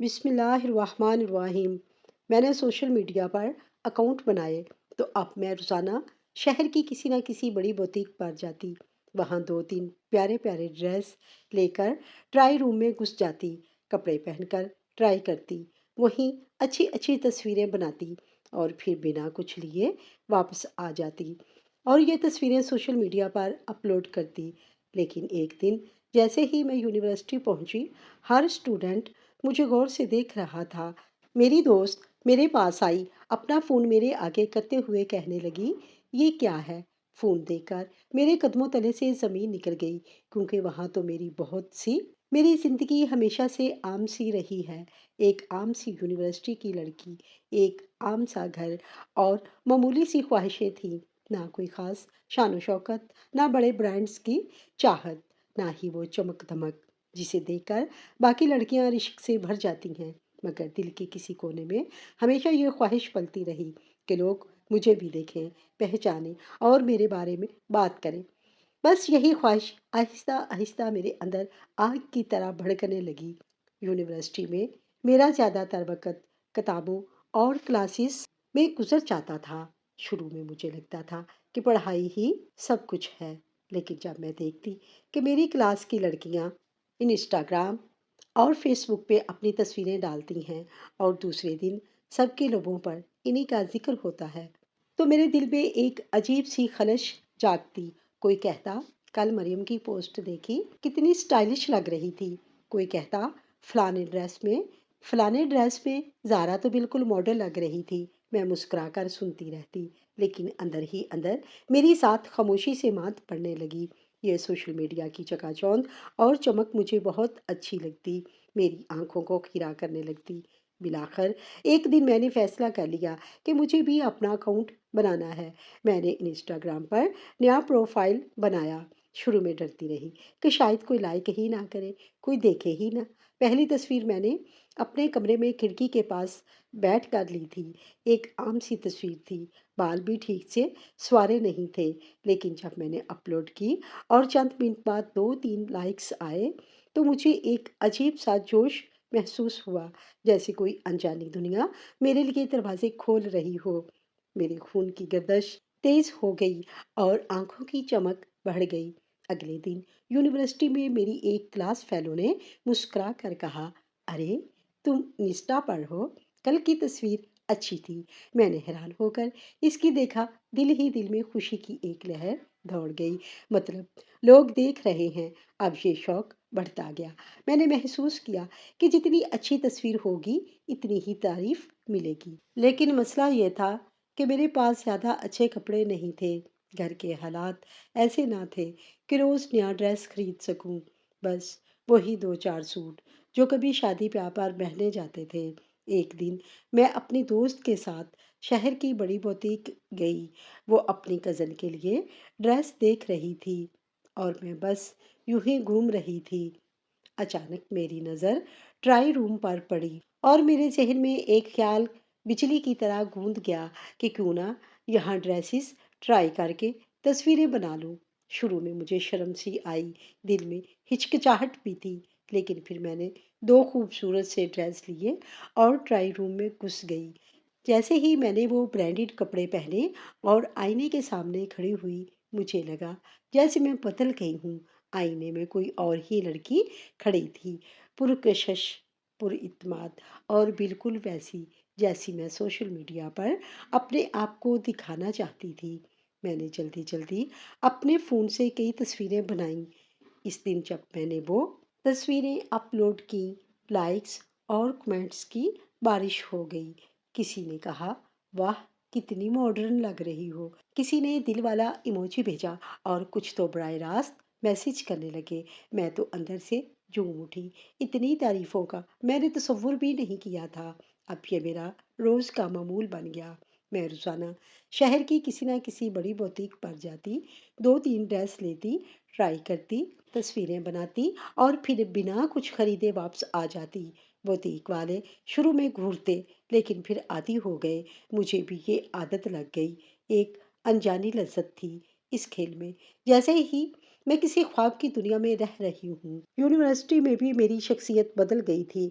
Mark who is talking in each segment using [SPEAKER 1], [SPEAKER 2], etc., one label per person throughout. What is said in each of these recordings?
[SPEAKER 1] بسم اللہ الرحمن الرحیم۔ میں نے سوشل میڈیا پر اکاؤنٹ بنائے تو اب میں روزانہ شہر کی کسی نہ کسی بڑی بوتیک پر جاتی، وہاں دو تین پیارے پیارے ڈریس لے کر ٹرائی روم میں گھس جاتی، کپڑے پہن کر ٹرائی کرتی، وہیں اچھی اچھی تصویریں بناتی اور پھر بنا کچھ لیے واپس آ جاتی اور یہ تصویریں سوشل میڈیا پر اپلوڈ کرتی۔ لیکن ایک دن جیسے ہی میں یونیورسٹی پہنچی، ہر اسٹوڈنٹ مجھے غور سے دیکھ رہا تھا۔ میری دوست میرے پاس آئی، اپنا فون میرے آگے کرتے ہوئے کہنے لگی، یہ کیا ہے؟ فون دیکھ کر میرے قدموں تلے سے زمین نکل گئی، کیونکہ وہاں تو میری زندگی ہمیشہ سے عام سی رہی ہے۔ ایک عام سی یونیورسٹی کی لڑکی، ایک عام سا گھر اور معمولی سی خواہشیں تھیں، نہ کوئی خاص شان و شوکت، نہ بڑے برانڈز کی چاہت، نہ ہی وہ چمک دھمک جسے دیکھ کر باقی لڑکیاں رشک سے بھر جاتی ہیں۔ مگر دل کے کسی کونے میں ہمیشہ یہ خواہش پلتی رہی کہ لوگ مجھے بھی دیکھیں، پہچانیں اور میرے بارے میں بات کریں۔ بس یہی خواہش آہستہ آہستہ میرے اندر آگ کی طرح بھڑکنے لگی۔ یونیورسٹی میں میرا زیادہ تر وقت کتابوں اور کلاسز میں گزر جاتا تھا۔ شروع میں مجھے لگتا تھا کہ پڑھائی ہی سب کچھ ہے، لیکن جب میں دیکھتی کہ میری کلاس کی لڑکیاں انسٹاگرام اور فیس بک پہ اپنی تصویریں ڈالتی ہیں اور دوسرے دن سب کے لبوں پر انہی کا ذکر ہوتا ہے، تو میرے دل میں ایک عجیب سی خلش جاگتی۔ کوئی کہتا، کل مریم کی پوسٹ دیکھی، کتنی سٹائلش لگ رہی تھی۔ کوئی کہتا، فلانے ڈریس میں زارا تو بالکل ماڈل لگ رہی تھی۔ میں مسکرا کر سنتی رہتی، لیکن اندر ہی اندر میری ساتھ خاموشی سے مات پڑنے لگی۔ یہ سوشل میڈیا کی چکا چوند اور چمک مجھے بہت اچھی لگتی، میری آنکھوں کو کھیرا کرنے لگتی۔ بلاخر ایک دن میں نے فیصلہ کر لیا کہ مجھے بھی اپنا اکاؤنٹ بنانا ہے۔ میں نے انسٹاگرام پر نیا پروفائل بنایا۔ شروع میں ڈرتی رہی کہ شاید کوئی لائک ہی نہ کرے، کوئی دیکھے ہی نہ۔ پہلی تصویر میں نے اپنے کمرے میں کھڑکی کے پاس بیٹھ کر لی تھی۔ ایک عام سی تصویر تھی، بال بھی ٹھیک سے سوارے نہیں تھے، لیکن جب میں نے اپلوڈ کی اور چند منٹ بعد دو تین لائکس آئے تو مجھے ایک عجیب سا جوش محسوس ہوا، جیسے کوئی انجانی دنیا میرے لیے دروازے کھول رہی ہو۔ میرے خون کی گردش تیز ہو گئی اور آنکھوں کی چمک بڑھ گئی۔ اگلے دن یونیورسٹی میں میری ایک کلاس فیلو نے مسکرا کر کہا، ارے تم انسٹا پر ہو، کل کی تصویر اچھی تھی۔ میں نے حیران ہو کر اس کی دیکھا، دل ہی دل میں خوشی کی ایک لہر دوڑ گئی۔ مطلب لوگ دیکھ رہے ہیں، اب یہ شوق بڑھتا گیا۔ میں نے محسوس کیا کہ جتنی اچھی تصویر ہوگی اتنی ہی تعریف ملے گی۔ لیکن مسئلہ یہ تھا کہ میرے پاس زیادہ اچھے کپڑے نہیں تھے، گھر کے حالات ایسے نہ تھے کہ روز نیا ڈریس خرید سکوں۔ بس وہی دو چار سوٹ جو کبھی شادی بیاہ پر پہنے جاتے تھے۔ ایک دن میں اپنی دوست کے ساتھ شہر کی بڑی بوتیک گئی، وہ اپنی کزن کے لیے ڈریس دیکھ رہی تھی اور میں بس یوں ہی گھوم رہی تھی۔ اچانک میری نظر ٹرائی روم پر پڑی اور میرے ذہن میں ایک خیال بجلی کی طرح گوند گیا کہ کیوں نہ یہاں ڈریسز ٹرائی کر کے تصویریں بنا لوں۔ شروع میں مجھے شرم سی آئی، دل میں ہچکچاہٹ بھی تھی، لیکن پھر میں نے دو خوبصورت سے ڈریس لیے اور ٹرائی روم میں گھس گئی۔ جیسے ہی میں نے وہ برانڈڈ کپڑے پہنے اور آئینے کے سامنے کھڑی ہوئی، مجھے لگا جیسے میں بدل گئی ہوں۔ آئینے میں کوئی اور ہی لڑکی کھڑی تھی، پرکشش، پر اعتماد اور بالکل ویسی جیسی میں سوشل میڈیا پر اپنے آپ کو دکھانا چاہتی تھی۔ میں نے جلدی جلدی اپنے فون سے کئی تصویریں بنائیں۔ اس دن جب میں نے وہ تصویریں اپلوڈ کی، لائکس اور کمنٹس کی بارش ہو گئی۔ کسی نے کہا، واہ کتنی ماڈرن لگ رہی ہو، کسی نے دل والا ایموجی بھیجا اور کچھ تو براہ راست میسج کرنے لگے۔ میں تو اندر سے جھوم اٹھی، اتنی تعریفوں کا میں نے تصور بھی نہیں کیا تھا۔ اب یہ میرا روز کا معمول بن گیا۔ میں روزانہ شہر کی کسی نہ کسی بڑی بوتیک پر جاتی، دو تین ڈریس لیتی، ٹرائی کرتی، تصویریں بناتی اور پھر بنا کچھ خریدے واپس آ جاتی۔ بوتیک والے شروع میں گھورتے، لیکن پھر عادی ہو گئے۔ مجھے بھی یہ عادت لگ گئی۔ ایک انجانی لذت تھی اس کھیل میں، جیسے ہی میں کسی خواب کی دنیا میں رہ رہی ہوں۔ یونیورسٹی میں بھی میری شخصیت بدل گئی تھی۔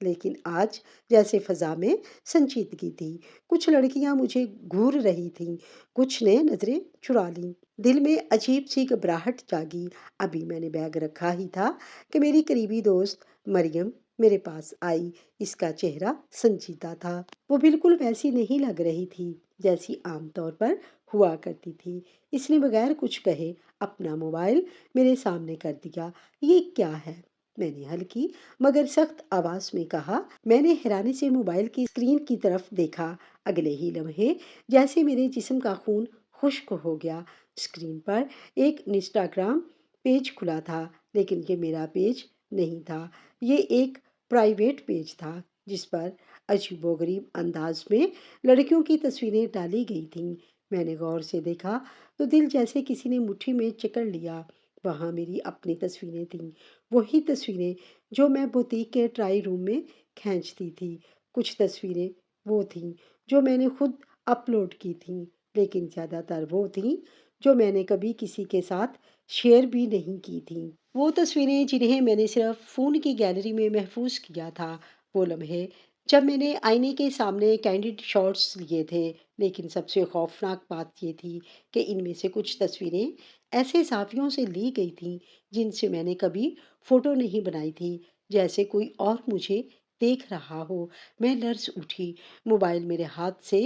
[SPEAKER 1] لیکن آج جیسے فضا میں سنجیدگی تھی۔ کچھ لڑکیاں مجھے گھور رہی تھیں، کچھ نے نظریں چرا لیں۔ دل میں عجیب سی گھبراہٹ جاگی۔ ابھی میں نے بیگ رکھا ہی تھا کہ میری قریبی دوست مریم میرے پاس آئی۔ اس کا چہرہ سنجیدہ تھا۔ وہ بالکل ویسی نہیں لگ رہی تھی جیسی عام طور پر ہوا کرتی تھی۔ اس نے بغیر کچھ کہے اپنا موبائل میرے سامنے کر دیا۔ یہ کیا ہے؟ میں نے ہلکی مگر سخت آواز میں کہا۔ میں نے حیرانی سے موبائل کی اسکرین کی طرف دیکھا۔ اگلے ہی لمحے جیسے میرے جسم کا خون خشک ہو گیا۔ اسکرین پر ایک انسٹاگرام پیج کھلا تھا، لیکن یہ میرا پیج نہیں تھا۔ یہ ایک پرائیویٹ پیج تھا جس پر عجیب و غریب انداز میں لڑکیوں کی تصویریں ڈالی گئی تھیں۔ میں نے غور سے دیکھا تو دل جیسے کسی نے مٹھی میں جکڑ لیا۔ وہاں میری اپنی تصویریں تھیں، وہی تصویریں جو میں بوتیک کے ٹرائی روم میں کھینچتی تھی۔ کچھ تصویریں وہ تھیں جو میں نے خود اپلوڈ کی تھیں، لیکن زیادہ تر وہ تھیں جو میں نے کبھی کسی کے ساتھ شیئر بھی نہیں کی تھیں۔ وہ تصویریں جنہیں میں نے صرف فون کی گیلری میں محفوظ کیا تھا۔ وہ لمحے جب میں نے آئینے کے سامنے کینڈیڈ شاٹس لیے تھے، لیکن سب سے خوفناک بات یہ تھی کہ ان میں سے کچھ تصویریں ایسے صحافیوں سے لی گئی تھیں جن سے میں نے کبھی فوٹو نہیں بنائی تھی، جیسے کوئی اور مجھے دیکھ رہا ہو۔ میں لرز اٹھی، موبائل میرے ہاتھ سے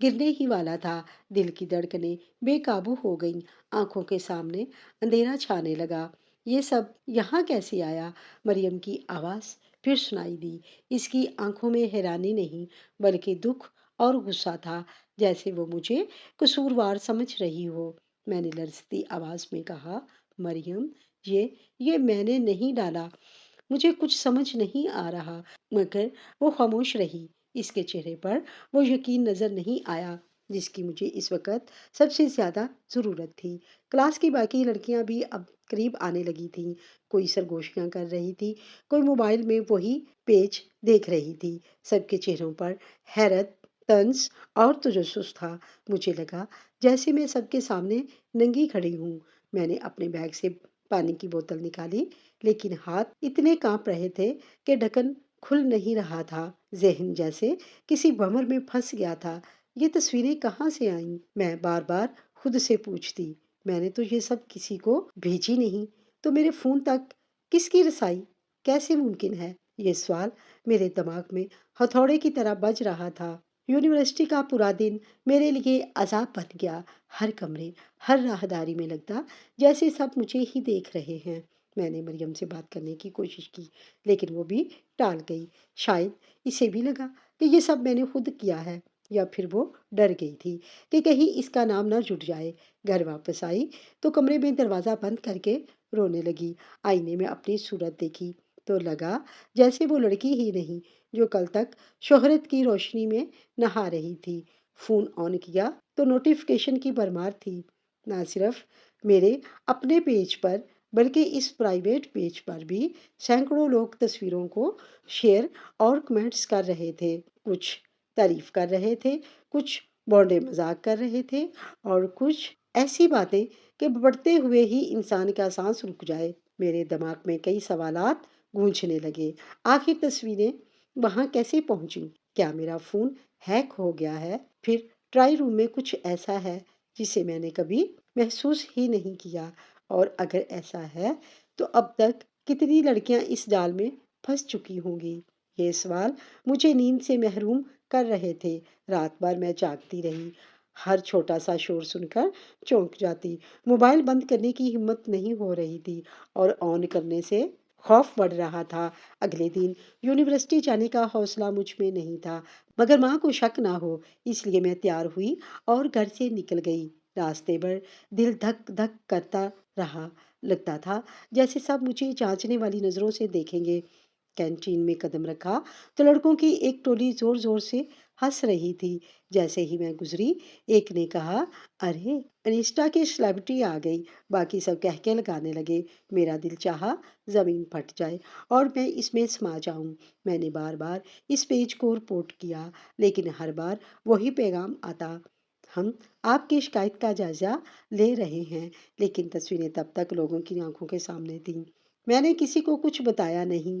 [SPEAKER 1] گرنے ہی والا تھا۔ دل کی دھڑکنیں بے قابو ہو گئیں، آنکھوں کے سامنے اندھیرا چھانے لگا۔ یہ سب یہاں کیسے آیا؟ مریم کی آواز پھر سنائی دی۔ اس کی آنکھوں میں حیرانی نہیں بلکہ دکھ اور غصہ تھا، جیسے وہ مجھے قصوروار سمجھ رہی ہو۔ میں نے لرزتی آواز میں کہا، مریم یہ میں نے نہیں ڈالا۔ مجھے کچھ سمجھ نہیں آ رہا، مگر وہ خاموش رہی۔ اس کے چہرے پر وہ یقین نظر نہیں آیا جس کی مجھے اس وقت سب سے زیادہ ضرورت تھی۔ کلاس کی باقی لڑکیاں بھی اب قریب آنے لگی تھیں۔ کوئی سرگوشیاں کر رہی تھی، کوئی موبائل میں وہی پیج دیکھ رہی تھی۔ سب کے چہروں پر حیرت، طنز اور تجسس تھا۔ مجھے لگا جیسے میں سب کے سامنے ننگی کھڑی ہوں۔ میں نے اپنے بیگ سے پانی کی بوتل نکالی، لیکن ہاتھ اتنے کانپ رہے تھے کہ ڈھکن کھل نہیں رہا تھا۔ ذہن جیسے کسی بھنور میں پھنس گیا تھا۔ یہ تصویریں کہاں سے آئیں؟ میں بار بار خود سے پوچھتی۔ میں نے تو یہ سب کسی کو بھیجی نہیں، تو میرے فون تک کس کی رسائی کیسے ممکن ہے؟ یہ سوال میرے دماغ میں ہتھوڑے کی طرح بج رہا تھا۔ یونیورسٹی کا پورا دن میرے لیے عذاب بن گیا۔ ہر کمرے، ہر راہداری میں لگتا جیسے سب مجھے ہی دیکھ رہے ہیں۔ میں نے مریم سے بات کرنے کی کوشش کی، لیکن وہ بھی ٹال گئی۔ شاید اسے بھی لگا کہ یہ سب میں نے خود کیا ہے، یا پھر وہ ڈر گئی تھی کہ کہیں اس کا نام نہ جڑ جائے۔ گھر واپس آئی تو کمرے میں دروازہ بند کر کے رونے لگی۔ آئینے میں اپنی صورت دیکھی تو لگا جیسے وہ لڑکی ہی نہیں جو کل تک شہرت کی روشنی میں نہا رہی تھی۔ فون آن کیا تو نوٹیفیکیشن کی بھرمار تھی۔ نہ صرف میرے اپنے پیج پر بلکہ اس پرائیویٹ پیج پر بھی سینکڑوں لوگ تصویروں کو شیئر اور کمنٹس کر رہے تھے۔ کچھ تعریف کر رہے تھے، کچھ بونڈے مذاق کر رہے تھے، اور کچھ ایسی باتیں کہ پڑھتے ہوئے ہی انسان کا سانس رک جائے۔ میرے دماغ میں کئی سوالات گونجنے لگے۔ آخر تصویریں وہاں کیسے پہنچیں؟ کیا میرا فون ہیک ہو گیا ہے؟ پھر ٹرائی روم میں کچھ ایسا ہے جسے میں نے کبھی محسوس ہی نہیں کیا؟ اور اگر ایسا ہے تو اب تک کتنی لڑکیاں اس جال میں پھنس چکی ہوں گی؟ یہ سوال مجھے نیند سے محروم کر رہے تھے۔ رات بھر میں جاگتی رہی، ہر چھوٹا سا شور سن کر چونک جاتی۔ موبائل بند کرنے کی ہمت نہیں ہو رہی تھی، اور آن کرنے سے خوف بڑھ رہا تھا۔ اگلے دن یونیورسٹی جانے کا حوصلہ مجھ میں نہیں تھا، مگر ماں کو شک نہ ہو اس لیے میں تیار ہوئی اور گھر سے نکل گئی۔ راستے بھر دل دھک دھک کرتا رہا، لگتا تھا جیسے سب مجھے جانچنے والی نظروں سے دیکھیں گے۔ کینٹین میں قدم رکھا تو لڑکوں کی ایک ٹولی زور زور سے ہنس رہی تھی۔ جیسے ہی میں گزری، ایک نے کہا، ارے انسٹا کی سیلیبریٹی آ گئی۔ باقی سب کہکے لگانے لگے۔ میرا دل چاہا زمین پھٹ جائے اور میں اس میں سما جاؤں۔ میں نے بار بار اس پیج کو رپورٹ کیا، لیکن ہر بار وہی پیغام آتا، ہم آپ کی شکایت کا جائزہ لے رہے ہیں۔ لیکن تصویریں تب تک لوگوں کی آنکھوں کے سامنے تھیں۔ میں نے کسی کو کچھ بتایا نہیں،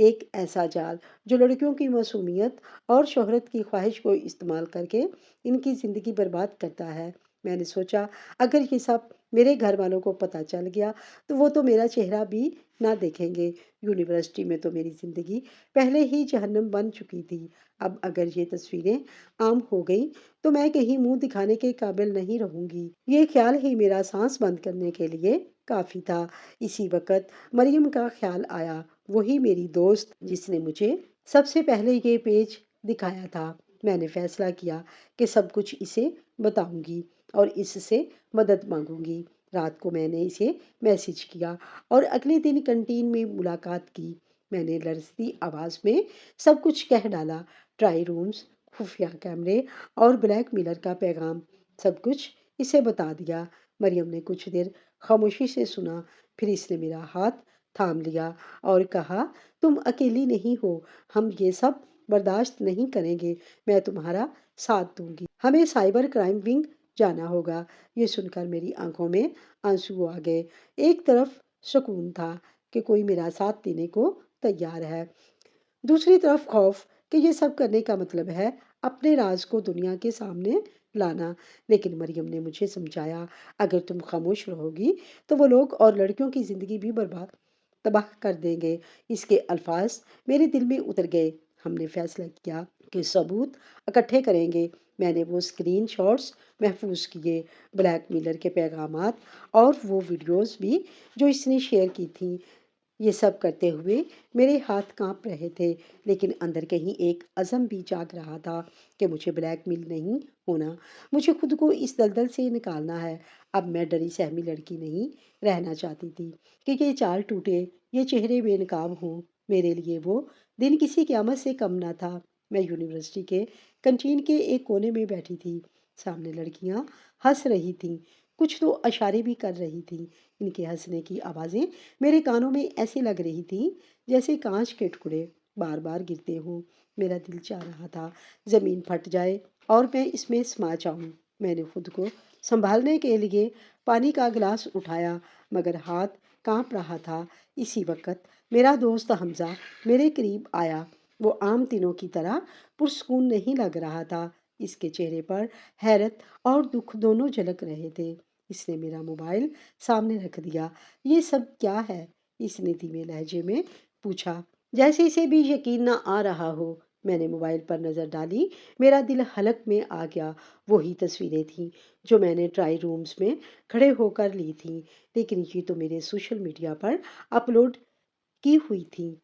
[SPEAKER 1] ایک ایسا جال جو لڑکیوں کی معصومیت اور شہرت کی خواہش کو استعمال کر کے ان کی زندگی برباد کرتا ہے۔ میں نے سوچا اگر یہ سب میرے گھر والوں کو پتہ چل گیا تو وہ تو میرا چہرہ بھی نہ دیکھیں گے۔ یونیورسٹی میں تو میری زندگی پہلے ہی جہنم بن چکی تھی، اب اگر یہ تصویریں عام ہو گئیں تو میں کہیں منہ دکھانے کے قابل نہیں رہوں گی۔ یہ خیال ہی میرا سانس بند کرنے کے لیے کافی تھا۔ اسی وقت مریم کا خیال آیا، وہی میری دوست جس نے مجھے سب سے پہلے یہ پیج دکھایا تھا۔ میں نے فیصلہ کیا کہ سب کچھ اسے بتاؤں گی اور اس سے مدد مانگوں گی۔ رات کو میں نے اسے میسج کیا اور اگلے دن کنٹین میں ملاقات کی۔ میں نے لرزتی آواز میں سب کچھ کہہ ڈالا، ٹرائی رومز، خفیہ کیمرے اور بلیک میلر کا پیغام، سب کچھ اسے بتا دیا۔ مریم نے کچھ دیر خاموشی سے سنا، پھر اس نے میرا ہاتھ تھام لیا اور کہا، تم اکیلی نہیں ہو، ہم یہ سب برداشت نہیں کریں گے، میں تمہارا ساتھ دوں گی۔ ہمیں سائبر کرائم ونگ جانا ہوگا۔ یہ سن کر میری آنکھوں میں آنسو آ گئے۔ ایک طرف سکون تھا کہ کوئی میرا ساتھ دینے کو تیار ہے، دوسری طرف خوف کہ یہ سب کرنے کا مطلب ہے اپنے راز کو دنیا کے سامنے لانا۔ لیکن مریم نے مجھے سمجھایا، اگر تم خاموش رہو گی تو وہ لوگ اور لڑکیوں کی زندگی بھی تباہ کر دیں گے۔ اس کے الفاظ میرے دل میں اتر گئے۔ ہم نے فیصلہ کیا کہ ثبوت اکٹھے کریں گے۔ میں نے وہ اسکرین شاٹس محفوظ کیے، بلیک میلر کے پیغامات اور وہ ویڈیوز بھی جو اس نے شیئر کی تھیں۔ یہ سب کرتے ہوئے میرے ہاتھ کانپ رہے تھے، لیکن اندر کہیں ایک عزم بھی جاگ رہا تھا کہ مجھے بلیک میل نہیں ہونا، مجھے خود کو اس دلدل سے نکالنا ہے۔ اب میں ڈری سہمی لڑکی نہیں رہنا چاہتی تھی کہ یہ چال ٹوٹے، یہ چہرے بے نقاب ہوں۔ میرے لیے وہ دن کسی قیامت سے کم نہ تھا۔ میں یونیورسٹی کے کنٹین کے ایک کونے میں بیٹھی تھی، سامنے لڑکیاں ہنس رہی تھیں، کچھ تو اشارے بھی کر رہی تھیں۔ ان کے ہنسنے کی آوازیں میرے کانوں میں ایسی لگ رہی تھیں جیسے کانچ کے ٹکڑے بار بار گرتے ہوں۔ میرا دل چاہ رہا تھا زمین پھٹ جائے اور میں اس میں سما جاؤں۔ میں نے خود کو سنبھالنے کے لیے پانی کا گلاس اٹھایا، مگر ہاتھ کانپ رہا تھا۔ اسی وقت میرا دوست حمزہ میرے قریب آیا۔ وہ عام دنوں کی طرح پرسکون نہیں لگ رہا تھا، اس کے چہرے پر حیرت اور دکھ دونوں جھلک رہے تھے۔ اس نے میرا موبائل سامنے رکھ دیا۔ یہ سب کیا ہے؟ اس نے دھیمے لہجے میں پوچھا، جیسے اسے بھی یقین نہ آ رہا ہو۔ میں نے موبائل پر نظر ڈالی، میرا دل حلق میں آ گیا۔ وہی تصویریں تھیں جو میں نے ٹرائی رومز میں کھڑے ہو کر لی تھیں، لیکن یہ تو میرے سوشل میڈیا پر اپلوڈ کی ہوئی تھیں۔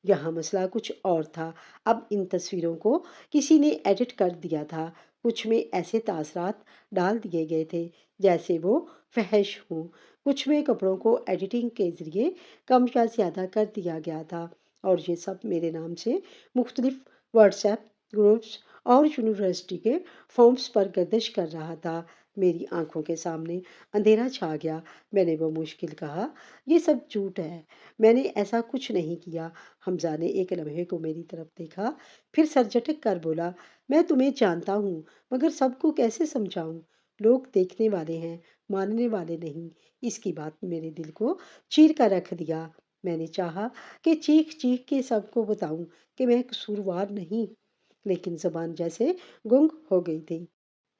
[SPEAKER 1] یہاں مسئلہ کچھ اور تھا۔ اب ان تصویروں کو کسی نے ایڈٹ کر دیا تھا، کچھ میں ایسے تاثرات ڈال دیے گئے تھے جیسے وہ فحش ہوں، کچھ میں کپڑوں کو ایڈیٹنگ کے ذریعے کم یا زیادہ کر دیا گیا تھا، اور یہ سب میرے نام سے مختلف واٹس ایپ گروپس اور یونیورسٹی کے فارمز پر گردش کر رہا تھا۔ میری آنکھوں کے سامنے اندھیرا چھا گیا۔ میں نے وہ مشکل کہا، یہ سب جھوٹ ہے، میں نے ایسا کچھ نہیں کیا۔ حمزہ نے ایک لمحے کو میری طرف دیکھا، پھر سر جھٹک کر بولا، میں تمہیں جانتا ہوں، مگر سب کو کیسے سمجھاؤں؟ لوگ دیکھنے والے ہیں، ماننے والے نہیں۔ اس کی بات نے میرے دل کو چیر کر رکھ دیا۔ میں نے چاہا کہ چیخ چیخ کے سب کو بتاؤں کہ میں قصوروار نہیں، لیکن زبان جیسے گنگ ہو گئی تھی۔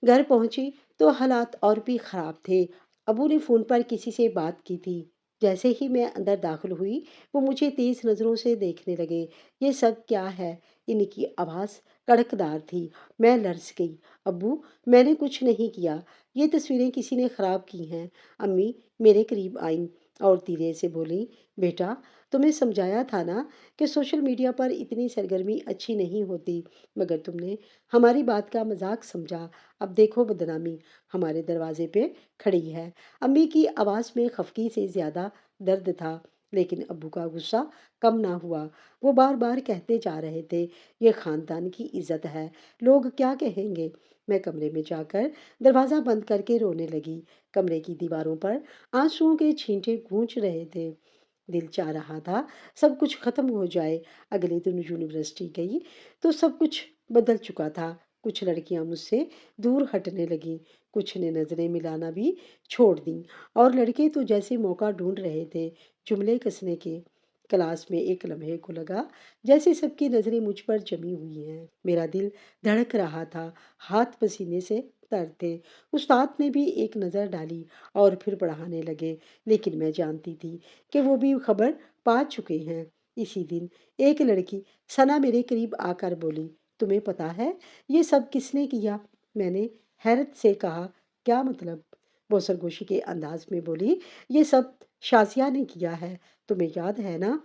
[SPEAKER 1] گھر پہنچی تو حالات اور بھی خراب تھے۔ ابو نے فون پر کسی سے بات کی تھی۔ جیسے ہی میں اندر داخل ہوئی وہ مجھے تیز نظروں سے دیکھنے لگے۔ یہ سب کیا ہے؟ ان کی آواز کڑکدار تھی۔ میں لرز گئی۔ ابو، میں نے کچھ نہیں کیا، یہ تصویریں کسی نے خراب کی ہیں۔ امی میرے قریب آئیں اور دھیرے سے بولیں، بیٹا تمہیں سمجھایا تھا نا کہ سوشل میڈیا پر اتنی سرگرمی اچھی نہیں ہوتی، مگر تم نے ہماری بات کا مذاق سمجھا۔ اب دیکھو بدنامی ہمارے دروازے پہ کھڑی ہے۔ امی کی آواز میں خفگی سے زیادہ درد تھا، لیکن ابو کا غصہ کم نہ ہوا۔ وہ بار بار کہتے جا رہے تھے، یہ خاندان کی عزت ہے، لوگ کیا کہیں گے؟ میں کمرے میں جا کر دروازہ بند کر کے رونے لگی۔ کمرے کی دیواروں پر آنسوؤں کے چھینٹے گونج رہے تھے۔ دل چاہ رہا تھا سب کچھ ختم ہو جائے۔ اگلے دن یونیورسٹی گئی تو سب کچھ بدل چکا تھا۔ کچھ لڑکیاں مجھ سے دور ہٹنے لگیں، کچھ نے نظریں ملانا بھی چھوڑ دیں، اور لڑکے تو جیسے موقع ڈھونڈ رہے تھے جملے کسنے کے۔ کلاس میں ایک لمحے کو لگا جیسے سب کی نظریں مجھ پر جمی ہوئی ہیں۔ میرا دل دھڑک رہا تھا، ہاتھ پسینے سے تر تھے۔ استاد نے بھی ایک نظر ڈالی اور پھر پڑھانے لگے، لیکن میں جانتی تھی کہ وہ بھی خبر پا چکے ہیں۔ اسی دن ایک لڑکی ثنا میرے قریب آ کر بولی، تمہیں پتا ہے یہ سب کس نے کیا؟ میں نے حیرت سے کہا، کیا مطلب؟ وہ سرگوشی کے انداز میں بولی، یہ سب شازیہ نے کیا ہے، تمہیں یاد ہے نا؟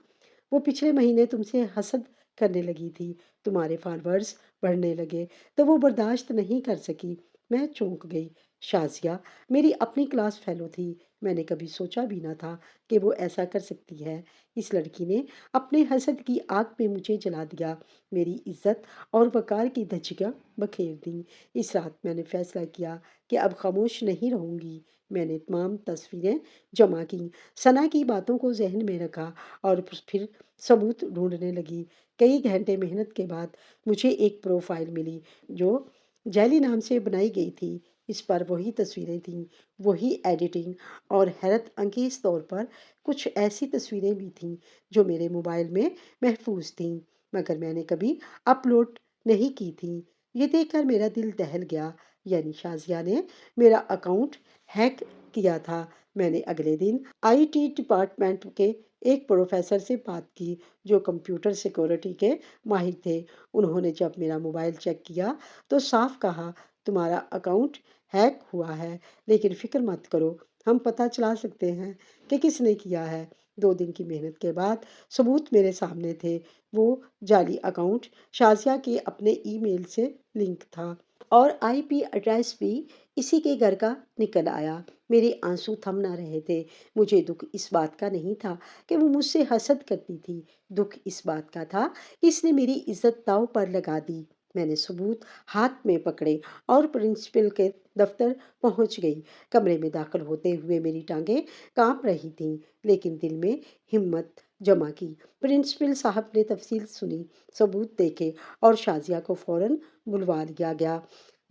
[SPEAKER 1] وہ پچھلے مہینے تم سے حسد کرنے لگی تھی، تمہارے فالوورز بڑھنے لگے تو وہ برداشت نہیں کر سکی۔ میں چونک گئی۔ شازیہ میری اپنی کلاس فیلو تھی، میں نے کبھی سوچا بھی نہ تھا کہ وہ ایسا کر سکتی ہے۔ اس لڑکی نے اپنے حسد کی آگ میں مجھے جلا دیا، میری عزت اور وقار کی دھجیاں بکھیر دیں۔ اس رات میں نے فیصلہ کیا کہ اب خاموش نہیں رہوں گی۔ میں نے تمام تصویریں جمع کیں، ثنا کی باتوں کو ذہن میں رکھا اور پھر ثبوت ڈھونڈنے لگی۔ کئی گھنٹے محنت کے بعد مجھے ایک پروفائل ملی جو جیلی نام سے بنائی گئی تھی۔ اس پر وہی تصویریں تھیں، وہی ایڈیٹنگ، اور حیرت انگیز طور پر کچھ ایسی تصویریں بھی تھیں جو میرے موبائل میں محفوظ تھیں مگر میں نے کبھی اپلوڈ نہیں کی تھیں۔ یہ دیکھ کر میرا دل دہل گیا، یعنی شازیہ نے میرا اکاؤنٹ ہیک کیا تھا۔ میں نے اگلے دن آئی ٹی ڈپارٹمنٹ کے ایک پروفیسر سے بات کی جو کمپیوٹر سیکورٹی کے ماہر تھے۔ انہوں نے جب میرا موبائل چیک کیا تو صاف کہا، تمہارا اکاؤنٹ ہیک ہوا ہے، لیکن فکر مت کرو، ہم پتہ چلا سکتے ہیں کہ کس نے کیا ہے۔ 2 دن کی محنت کے بعد ثبوت میرے سامنے تھے۔ وہ جعلی اکاؤنٹ شازیہ کے اپنے ای میل سے لنک تھا اور آئی پی ایڈریس بھی اسی کے گھر کا نکل آیا۔ میرے آنسو تھم نہ رہے تھے۔ مجھے دکھ اس بات کا نہیں تھا کہ وہ مجھ سے حسد کرتی تھی، دکھ اس بات کا تھا کہ اس نے میری عزت داؤ پر لگا دی۔ میں نے ثبوت ہاتھ میں پکڑے اور پرنسپل کے دفتر پہنچ گئی۔ کمرے میں داخل ہوتے ہوئے میری ٹانگیں کانپ رہی تھیں، لیکن دل میں ہمت جمع کی۔ پرنسپل صاحب نے تفصیل سنی، ثبوت دیکھے اور شازیہ کو فوراً بلوا لیا گیا۔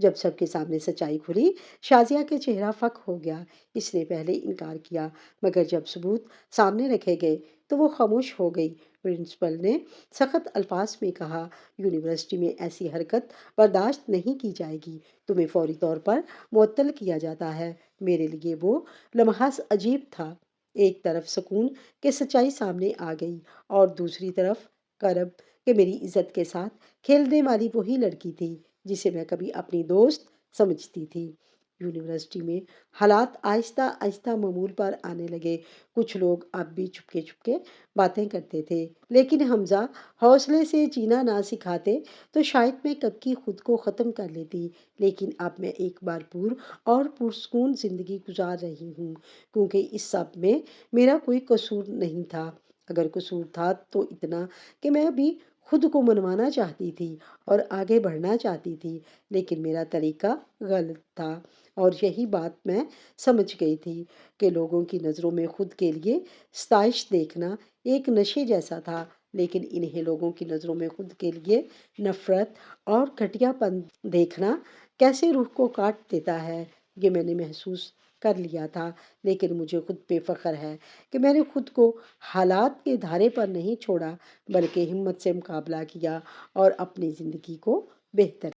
[SPEAKER 1] جب سب کے سامنے سچائی کھلی، شازیہ کا چہرہ فک ہو گیا۔ اس نے پہلے انکار کیا مگر جب ثبوت سامنے رکھے گئے تو وہ خاموش ہو گئی۔ پرنسپل نے سخت الفاظ میں کہا، یونیورسٹی میں ایسی حرکت برداشت نہیں کی جائے گی، تمہیں فوری طور پر معطل کیا جاتا ہے۔ میرے لیے وہ لمحہ عجیب تھا، ایک طرف سکون کہ سچائی سامنے آ گئی اور دوسری طرف کرب کہ میری عزت کے ساتھ کھیلنے والی وہی لڑکی تھی جسے میں کبھی اپنی دوست سمجھتی تھی۔ یونیورسٹی میں حالات آہستہ آہستہ معمول پر آنے لگے۔ کچھ لوگ اب بھی چپکے باتیں کرتے تھے، لیکن حمزہ حوصلے سے جینا نہ سکھاتے تو شاید میں کب کی خود کو ختم کر لیتی۔ لیکن اب میں ایک بھرپور اور پرسکون زندگی گزار رہی ہوں، کیونکہ اس سب میں میرا کوئی قصور نہیں تھا۔ اگر قصور تھا تو اتنا کہ میں بھی خود کو منوانا چاہتی تھی اور آگے بڑھنا چاہتی تھی، لیکن میرا طریقہ غلط تھا۔ اور یہی بات میں سمجھ گئی تھی کہ لوگوں کی نظروں میں خود کے لیے ستائش دیکھنا ایک نشے جیسا تھا، لیکن انہیں لوگوں کی نظروں میں خود کے لیے نفرت اور گھٹیا پن دیکھنا کیسے روح کو کاٹ دیتا ہے، یہ میں نے محسوس کر لیا تھا۔ لیکن مجھے خود پہ فخر ہے کہ میں نے خود کو حالات کے دھارے پر نہیں چھوڑا، بلکہ ہمت سے مقابلہ کیا اور اپنی زندگی کو بہتر